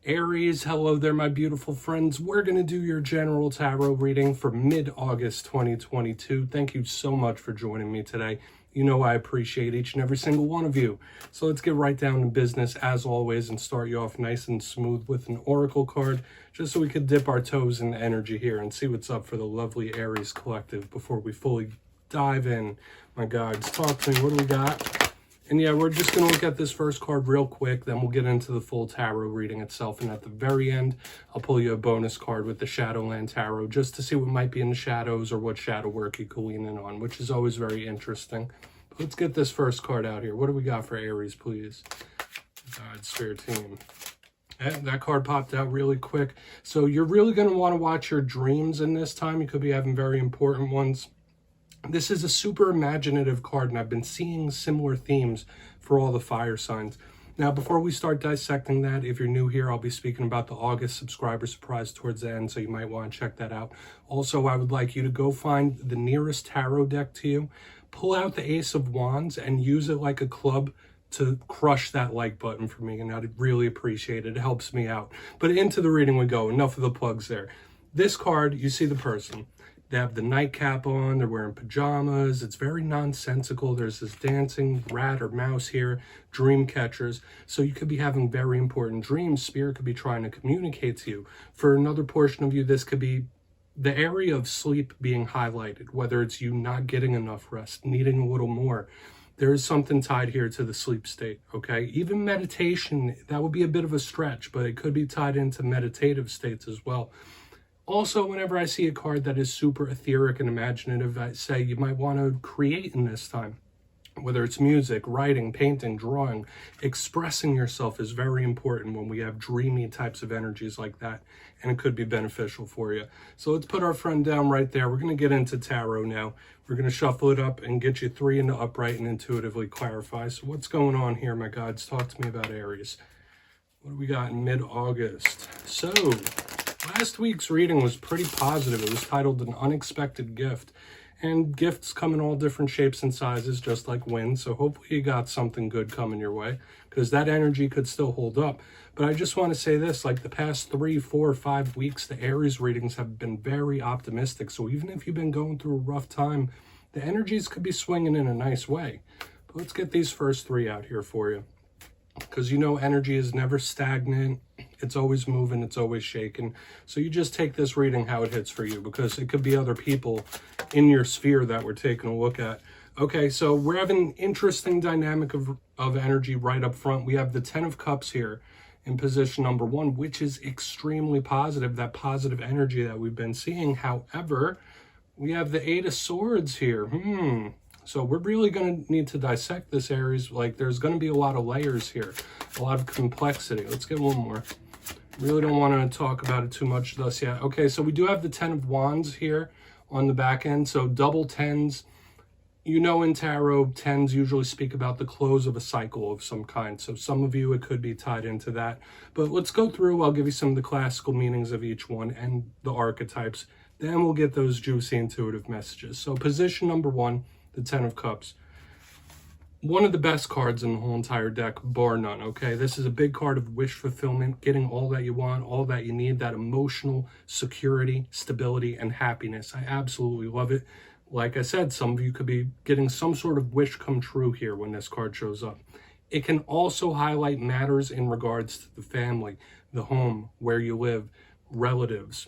Aries, hello there, my beautiful friends. We're going to do your general tarot reading for mid-August 2022. Thank you so much for joining me today. You know I appreciate each and every single one of you. So let's get right down to business as always and start you off nice and smooth with an oracle card, just so we could dip our toes in energy here and see what's up for the lovely Aries collective before we fully dive in. My guides, talk to me. What do we got? And yeah, we're just going to look at this first card real quick, then we'll get into the full tarot reading itself. And at the very end, I'll pull you a bonus card with the Shadowland Tarot, just to see what might be in the shadows or what shadow work you could lean in on, which is always very interesting. But let's get this first card out here. What do we got for Aries, please? God, Spirit Team. And that card popped out really quick. So you're really going to want to watch your dreams in this time. You could be having very important ones. This is a super imaginative card, and I've been seeing similar themes for all the fire signs. Now, before we start dissecting that, if you're new here, I'll be speaking about the August subscriber surprise towards the end, so you might want to check that out. Also, I would like you to go find the nearest tarot deck to you, pull out the Ace of Wands, and use it like a club to crush that like button for me, and I'd really appreciate it. It helps me out. But into the reading we go. Enough of the plugs there. This card, you see the person. They have the nightcap on, they're wearing pajamas, it's very nonsensical. There's this dancing rat or mouse here, dream catchers. So you could be having very important dreams. Spirit could be trying to communicate to you. For another portion of you, this could be the area of sleep being highlighted, whether it's you not getting enough rest, needing a little more. There is something tied here to the sleep state, okay? Even meditation, that would be a bit of a stretch, but it could be tied into meditative states as well. Also, whenever I see a card that is super etheric and imaginative, I say you might want to create in this time. Whether it's music, writing, painting, drawing, expressing yourself is very important when we have dreamy types of energies like that, and it could be beneficial for you. So let's put our friend down right there. We're going to get into tarot now. We're going to shuffle it up and get you three into upright and intuitively clarify. So what's going on here, my guides? Talk to me about Aries. What do we got in mid-August? So last week's reading was pretty positive. It was titled An Unexpected Gift. And gifts come in all different shapes and sizes, just like wind. So hopefully you got something good coming your way, because that energy could still hold up. But I just want to say this, like the past 3, 4, 5 weeks, the Aries readings have been very optimistic. So even if you've been going through a rough time, the energies could be swinging in a nice way. But let's get these first three out here for you, because you know energy is never stagnant. It's always moving, it's always shaking. So you just take this reading how it hits for you, because it could be other people in your sphere that we're taking a look at. Okay, so we're having an interesting dynamic of energy right up front. We have the 10 of Cups here in position number 1, which is extremely positive, that positive energy that we've been seeing. However, we have the 8 of Swords here. So we're really going to need to dissect this, Aries. Like, there's going to be a lot of layers here, a lot of complexity. Let's get one more. Really don't want to talk about it too much thus yet. Okay, so we do have the 10 of Wands here on the back end. So double 10s. You know, in tarot, 10s usually speak about the close of a cycle of some kind. So some of you, it could be tied into that. But let's go through. I'll give you some of the classical meanings of each one and the archetypes. Then we'll get those juicy intuitive messages. So position number 1, the 10 of Cups. One of the best cards in the whole entire deck, bar none, okay? This is a big card of wish fulfillment, getting all that you want, all that you need, that emotional security, stability, and happiness. I absolutely love it. Like I said, some of you could be getting some sort of wish come true here when this card shows up. It can also highlight matters in regards to the family, the home, where you live, relatives.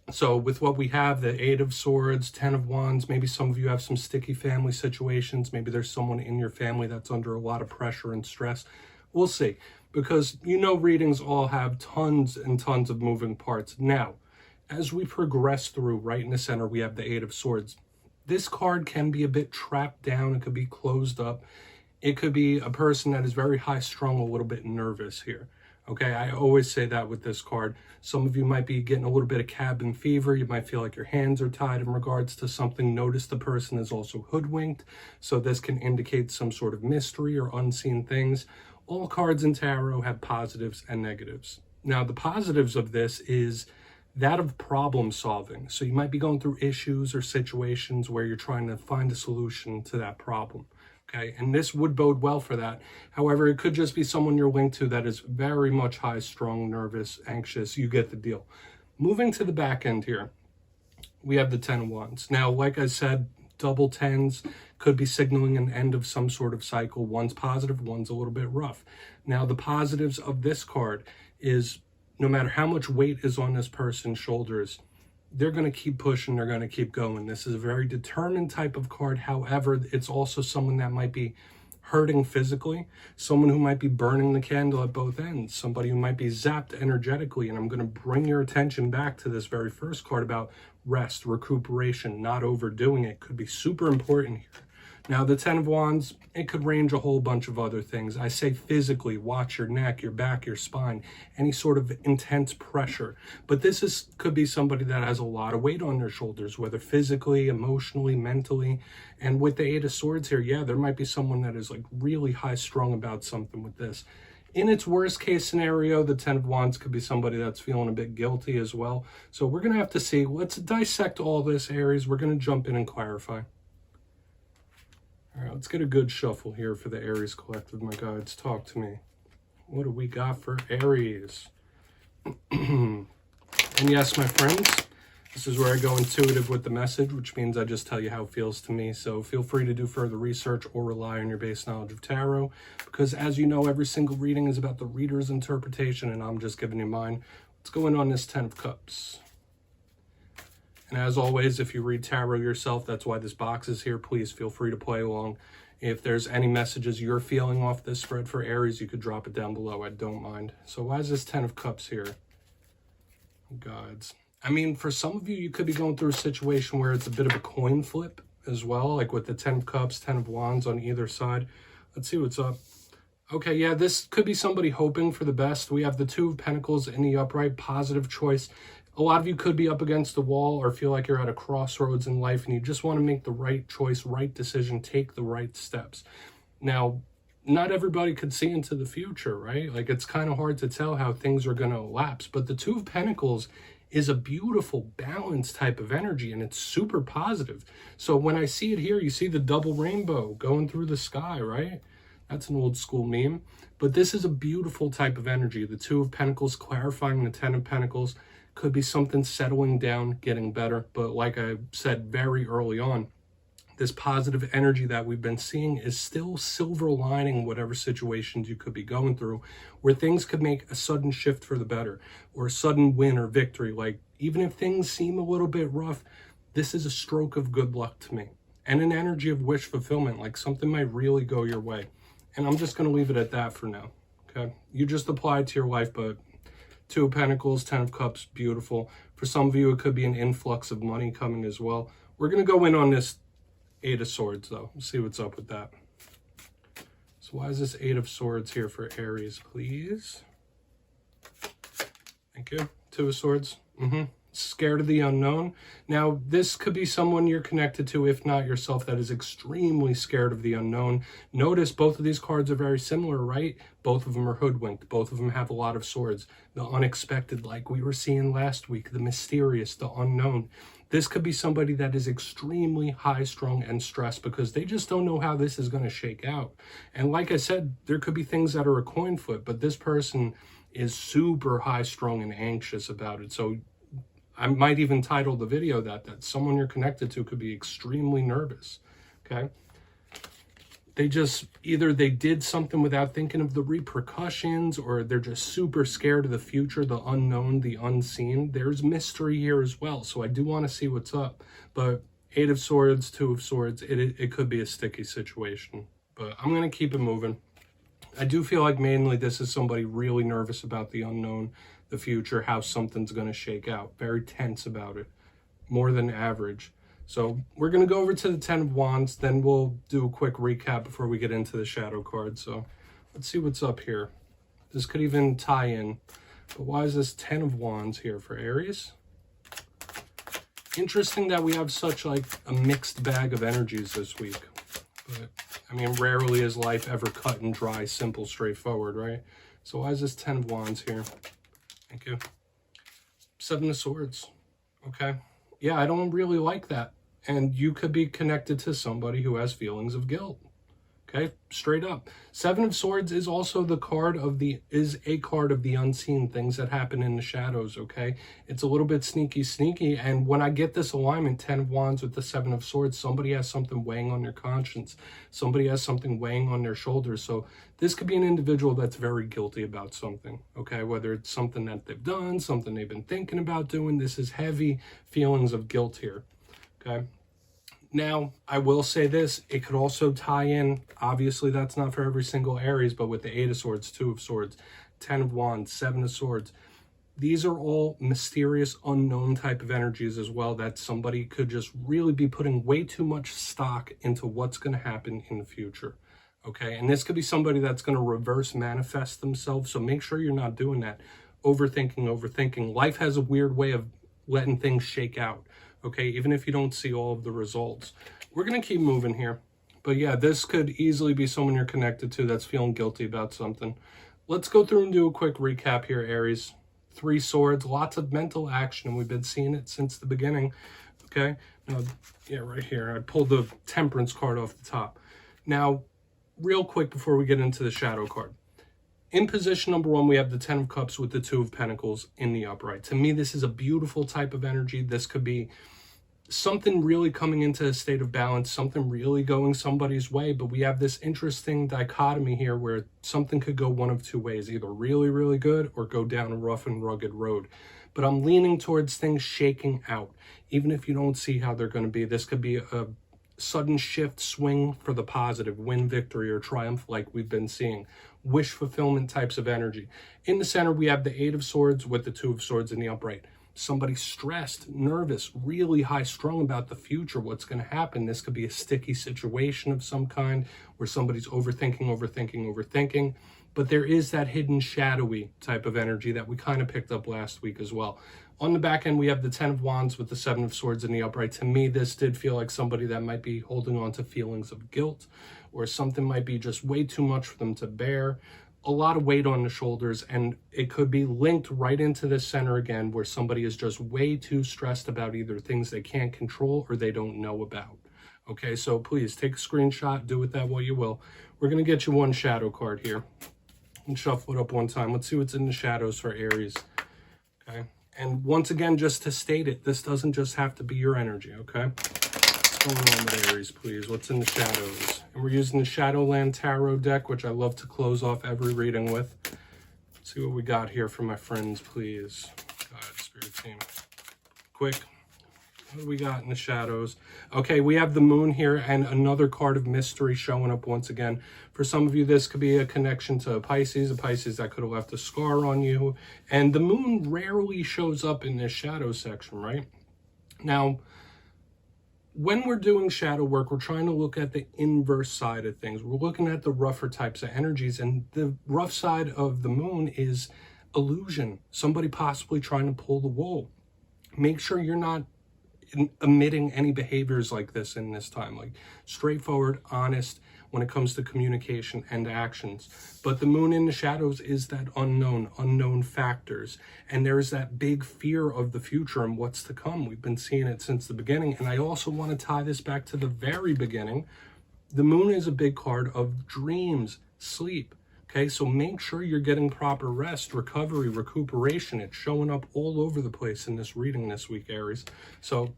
So with what we have, the 8 of Swords, 10 of Wands, maybe some of you have some sticky family situations. Maybe there's someone in your family that's under a lot of pressure and stress. We'll see, because you know readings all have tons and tons of moving parts. Now, as we progress through, right in the center, we have the 8 of Swords. This card can be a bit trapped down. It could be closed up. It could be a person that is very high strung, a little bit nervous here. Okay, I always say that with this card. Some of you might be getting a little bit of cabin fever. You might feel like your hands are tied in regards to something. Notice the person is also hoodwinked. So this can indicate some sort of mystery or unseen things. All cards in tarot have positives and negatives. Now, the positives of this is that of problem solving. So you might be going through issues or situations where you're trying to find a solution to that problem. Okay, and this would bode well for that. However, it could just be someone you're linked to that is very much high strung, nervous, anxious. You get the deal. Moving to the back end here, we have the 10 of Wands. Now, like I said, double tens could be signaling an end of some sort of cycle. One's positive, one's a little bit rough. Now, the positives of this card is no matter how much weight is on this person's shoulders, they're going to keep pushing, they're going to keep going. This is a very determined type of card. However, it's also someone that might be hurting physically, someone who might be burning the candle at both ends, somebody who might be zapped energetically. And I'm going to bring your attention back to this very first card about rest, recuperation, not overdoing it could be super important here. Now, the 10 of Wands, it could range a whole bunch of other things. I say physically, watch your neck, your back, your spine, any sort of intense pressure. But this could be somebody that has a lot of weight on their shoulders, whether physically, emotionally, mentally. And with the 8 of Swords here, yeah, there might be someone that is like really high strung about something with this. In its worst case scenario, the 10 of Wands could be somebody that's feeling a bit guilty as well. So we're going to have to see. Let's dissect all this, Aries. We're going to jump in and clarify. All right, let's get a good shuffle here for the Aries collective, my guides. Talk to me. What do we got for Aries? And yes, my friends, this is where I go intuitive with the message, which means I just tell you how it feels to me. So feel free to do further research or rely on your base knowledge of tarot, because as you know, every single reading is about the reader's interpretation, and I'm just giving you mine. Let's go in on this 10 of Cups. And as always, if you read tarot yourself, that's why this box is here. Please feel free to play along. If there's any messages you're feeling off this spread for Aries, you could drop it down below. I don't mind. So why is this 10 of Cups here? Gods. I mean, for some of you, you could be going through a situation where it's a bit of a coin flip as well, like with the 10 of Cups, 10 of Wands on either side. Let's see what's up. Okay, yeah, this could be somebody hoping for the best. We have the 2 of Pentacles in the upright, positive choice. A lot of you could be up against the wall or feel like you're at a crossroads in life and you just want to make the right choice, right decision, take the right steps. Now, not everybody could see into the future, right? Like, it's kind of hard to tell how things are going to elapse, but the 2 of Pentacles is a beautiful, balanced type of energy, and it's super positive. So when I see it here, you see the double rainbow going through the sky, right? That's an old school meme. But this is a beautiful type of energy. The 2 of Pentacles clarifying the 10 of Pentacles. Could be something settling down, getting better. But like I said very early on, this positive energy that we've been seeing is still silver lining whatever situations you could be going through, where things could make a sudden shift for the better or a sudden win or victory. Like, even if things seem a little bit rough, this is a stroke of good luck to me and an energy of wish fulfillment. Like, something might really go your way. And I'm just going to leave it at that for now. Okay. You just apply it to your life, but 2 of Pentacles, 10 of Cups, beautiful. For some of you, it could be an influx of money coming as well. We're going to go in on this 8 of Swords, though. See what's up with that. So why is this 8 of Swords here for Aries, please? Thank you. 2 of Swords. Scared of the unknown. Now, this could be someone you're connected to, if not yourself, that is extremely scared of the unknown. Notice both of these cards are very similar, right? Both of them are hoodwinked. Both of them have a lot of swords. The unexpected, like we were seeing last week, the mysterious, the unknown. This could be somebody that is extremely high-strung and stressed because they just don't know how this is going to shake out. And like I said, there could be things that are a coin flip, but this person is super high-strung and anxious about it. So I might even title the video that someone you're connected to could be extremely nervous, okay? They just, either they did something without thinking of the repercussions, or they're just super scared of the future, the unknown, the unseen. There's mystery here as well, so I do want to see what's up. But 8 of Swords, 2 of Swords, it could be a sticky situation. But I'm going to keep it moving. I do feel like mainly this is somebody really nervous about the unknown, the future, how something's going to shake out. Very tense about it, more than average. So we're going to go over to the 10 of Wands, then we'll do a quick recap before we get into the shadow card. So let's see what's up here. This could even tie in. But why is this 10 of Wands here for Aries? Interesting that we have such like a mixed bag of energies this week. But I mean, rarely is life ever cut and dry, simple, straightforward, right? So why is this 10 of Wands here? Thank you. 7 of Swords. Okay. Yeah, I don't really like that. And you could be connected to somebody who has feelings of guilt. Okay, straight up. Seven of Swords is also a card of the unseen, things that happen in the shadows, okay? It's a little bit sneaky, and when I get this alignment, 10 of Wands with the Seven of Swords, somebody has something weighing on their conscience. Somebody has something weighing on their shoulders. So this could be an individual that's very guilty about something, okay? Whether it's something that they've done, something they've been thinking about doing. This is heavy feelings of guilt here, okay? Now, I will say this, it could also tie in, obviously that's not for every single Aries, but with the 8 of Swords, 2 of Swords, 10 of Wands, 7 of Swords. These are all mysterious, unknown type of energies as well, that somebody could just really be putting way too much stock into what's going to happen in the future. Okay, and this could be somebody that's going to reverse manifest themselves, so make sure you're not doing that. Overthinking. Life has a weird way of letting things shake out. Okay, even if you don't see all of the results. We're going to keep moving here. But yeah, this could easily be someone you're connected to that's feeling guilty about something. Let's go through and do a quick recap here, Aries. 3 swords, lots of mental action, and we've been seeing it since the beginning. Okay, now, yeah, right here. I pulled the Temperance card off the top. Now, real quick before we get into the Shadow card. In position number 1, we have the 10 of Cups with the 2 of Pentacles in the upright. To me, this is a beautiful type of energy. This could be something really coming into a state of balance, something really going somebody's way, but we have this interesting dichotomy here where something could go one of two ways, either really, really good or go down a rough and rugged road. But I'm leaning towards things shaking out. Even if you don't see how they're going to be, this could be a sudden shift, swing for the positive, win, victory, or triumph like we've been seeing. Wish fulfillment types of energy. In the center, we have the 8 of Swords with the 2 of Swords in the upright. Somebody stressed, nervous, really high-strung about the future, what's going to happen. This could be a sticky situation of some kind where somebody's overthinking. But there is that hidden, shadowy type of energy that we kind of picked up last week as well. On the back end, we have the 10 of Wands with the 7 of Swords in the upright. To me, this did feel like somebody that might be holding on to feelings of guilt, or something might be just way too much for them to bear. A lot of weight on the shoulders, and it could be linked right into the center again, where somebody is just way too stressed about either things they can't control or they don't know about. Okay, so please take a screenshot, do with that what you will. We're going to get you one shadow card here and shuffle it up one time. Let's see what's in the shadows for Aries. Okay, and once again, just to state it, this doesn't just have to be your energy, okay? What's going on with Aries, please? What's in the shadows? And we're using the Shadowland Tarot deck, which I love to close off every reading with. Let's see what we got here for my friends, please. God, Spirit Team. Quick. What do we got in the shadows? Okay, we have the Moon here and another card of mystery showing up once again. For some of you, this could be a connection to a Pisces that could have left a scar on you. And the Moon rarely shows up in this shadow section, right? Now, when we're doing shadow work, we're trying to look at the inverse side of things. We're looking at the rougher types of energies, and the rough side of the Moon is illusion. Somebody possibly trying to pull the wool. Make sure you're not emitting any behaviors like this in this time, like straightforward, honest when it comes to communication and actions. But the Moon in the shadows is that unknown factors, and there is that big fear of the future and what's to come. We've been seeing it since the beginning, and I also want to tie this back to the very beginning. The Moon is a big card of dreams, sleep. Okay, so make sure you're getting proper rest, recovery, recuperation. It's showing up all over the place in this reading this week, Aries. So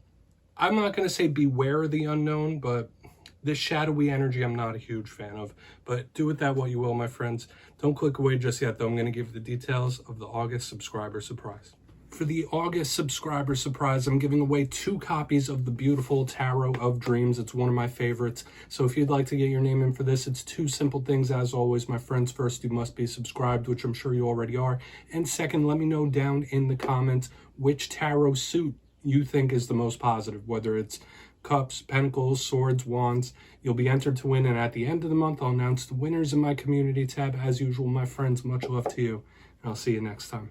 I'm not going to say beware of the unknown, but this shadowy energy I'm not a huge fan of. But do with that what you will, my friends. Don't click away just yet, though. I'm going to give you the details of the August subscriber surprise. For the August subscriber surprise, I'm giving away 2 copies of the beautiful Tarot of Dreams. It's one of my favorites. So if you'd like to get your name in for this, it's 2 simple things as always, my friends. First, you must be subscribed, which I'm sure you already are. And second, let me know down in the comments which tarot suit you think is the most positive, whether it's Cups, Pentacles, Swords, Wands. You'll be entered to win, and at the end of the month, I'll announce the winners in my community tab. As usual, my friends, much love to you, and I'll see you next time.